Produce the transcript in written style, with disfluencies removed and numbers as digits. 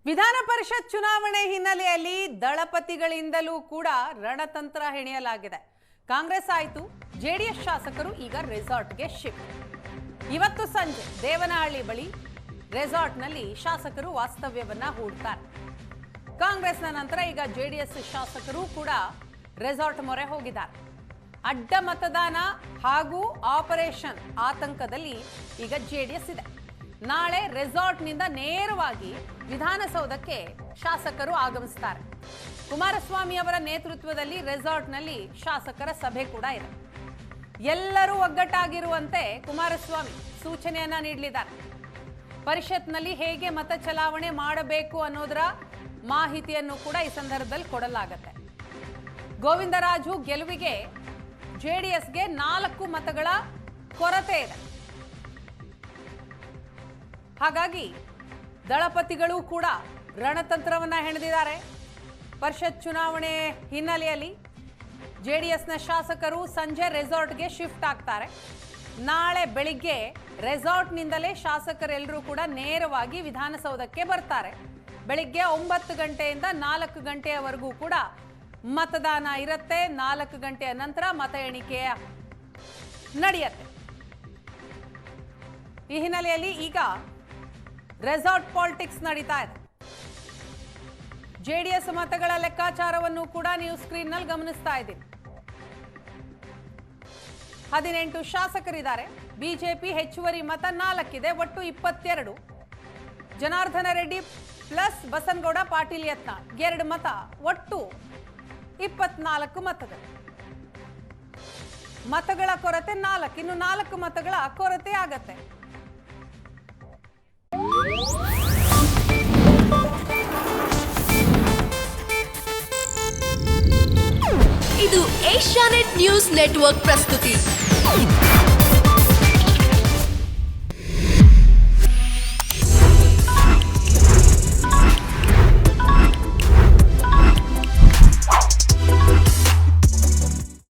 ವಿಧಾನ ಪರಿಷತ್ ಚುನಾವಣೆ ಹಿನ್ನೆಲೆಯಲ್ಲಿ ದಳಪತಿಗಳಿಂದಲೂ ಕೂಡ ರಣತಂತ್ರ ಹೆಣೆಯಲಾಗಿದೆ. ಕಾಂಗ್ರೆಸ್ ಆಯಿತು, ಜೆಡಿಎಸ್ ಶಾಸಕರು ಈಗ ರೆಸಾರ್ಟ್ಗೆ ಶಿಫ್ಟ್. ಇವತ್ತು ಸಂಜೆ ದೇವನಹಳ್ಳಿ ಬಳಿ ರೆಸಾರ್ಟ್ನಲ್ಲಿ ಶಾಸಕರು ವಾಸ್ತವ್ಯವನ್ನ ಹೂಡ್ತಾರೆ. ಕಾಂಗ್ರೆಸ್ನ ನಂತರ ಈಗ ಜೆಡಿಎಸ್ ಶಾಸಕರು ಕೂಡ ರೆಸಾರ್ಟ್ ಮೊರೆ ಹೋಗಿದ್ದಾರೆ. ಅಡ್ಡ ಮತದಾನ ಹಾಗೂ ಆಪರೇಷನ್ ಆತಂಕದಲ್ಲಿ ಈಗ ಜೆಡಿಎಸ್ ಇದೆ. ನಾಳೆ ರೆಸಾರ್ಟ್ನಿಂದ ನೇರವಾಗಿ ವಿಧಾನಸೌಧಕ್ಕೆ ಶಾಸಕರು ಆಗಮಿಸುತ್ತಾರೆ. ಕುಮಾರಸ್ವಾಮಿ ಅವರ ನೇತೃತ್ವದಲ್ಲಿ ರೆಸಾರ್ಟ್ನಲ್ಲಿ ಶಾಸಕರ ಸಭೆ ಕೂಡ ಇದೆ. ಎಲ್ಲರೂ ಒಗ್ಗಟ್ಟಾಗಿರುವಂತೆ ಕುಮಾರಸ್ವಾಮಿ ಸೂಚನೆಯನ್ನ ನೀಡಲಿದ್ದಾರೆ. ಪರಿಷತ್ನಲ್ಲಿ ಹೇಗೆ ಮತ ಚಲಾವಣೆ ಮಾಡಬೇಕು ಅನ್ನೋದರ ಮಾಹಿತಿಯನ್ನು ಕೂಡ ಈ ಸಂದರ್ಭದಲ್ಲಿ ಕೊಡಲಾಗುತ್ತೆ. ಗೋವಿಂದರಾಜು ಗೆಲುವಿಗೆ ಜೆಡಿಎಸ್ಗೆ 4 ಮತಗಳ ಕೊರತೆ ಇದೆ. ಹಾಗಾಗಿ ದಳಪತಿಗಳು ಕೂಡ ರಣತಂತ್ರವನ್ನ ಹೆಣೆದಿದ್ದಾರೆ. ಪರಿಷತ್ ಚುನಾವಣೆ ಹಿನ್ನೆಲೆಯಲ್ಲಿ ಜೆಡಿಎಸ್ನ ಶಾಸಕರು ಸಂಜೆ ರೆಸಾರ್ಟ್ಗೆ ಶಿಫ್ಟ್ ಆಗ್ತಾರೆ. ನಾಳೆ ಬೆಳಿಗ್ಗೆ ರೆಸಾರ್ಟ್ನಿಂದಲೇ ಶಾಸಕರೆಲ್ಲರೂ ಕೂಡ ನೇರವಾಗಿ ವಿಧಾನಸೌಧಕ್ಕೆ ಬರ್ತಾರೆ. ಬೆಳಿಗ್ಗೆ 9 ಗಂಟೆಯಿಂದ 4 ಗಂಟೆಯವರೆಗೂ ಕೂಡ ಮತದಾನ ಇರುತ್ತೆ. 4 ಗಂಟೆಯ ನಂತರ ಮತ ಎಣಿಕೆ ನಡೆಯುತ್ತೆ. ಈ ಹಿನ್ನೆಲೆಯಲ್ಲಿ ಈಗ ರೆಸಾರ್ಟ್ ಪಾಲಿಟಿಕ್ಸ್ ನಡೀತಾ ಇದೆ. ಜೆಡಿಎಸ್ ಮತಗಳ ಲೆಕ್ಕಾಚಾರವನ್ನು ಕೂಡ ನೀವು ಸ್ಕ್ರೀನ್ ನಲ್ಲಿ ಗಮನಿಸ್ತಾ ಇದ್ದೀರಿ. 18 ಶಾಸಕರಿದ್ದಾರೆ. ಬಿಜೆಪಿ ಹೆಚ್ಚುವರಿ ಮತ 4 ಇದೆ. ಒಟ್ಟು 22. ಜನಾರ್ದನ ರೆಡ್ಡಿ ಪ್ಲಸ್ ಬಸನಗೌಡ ಪಾಟೀಲ್ ಯತ್ನಾಳ್ 2 ಮತ, ಒಟ್ಟು 24 ಮತಗಳು. ಮತಗಳ ಕೊರತೆ 4, ಇನ್ನು 4 ಮತಗಳ ಕೊರತೆ ಆಗತ್ತೆ. ಇದು ಏಷ್ಯಾನೆಟ್ ನ್ಯೂಸ್ ನೆಟ್ವರ್ಕ್ ಪ್ರಸ್ತುತಿ.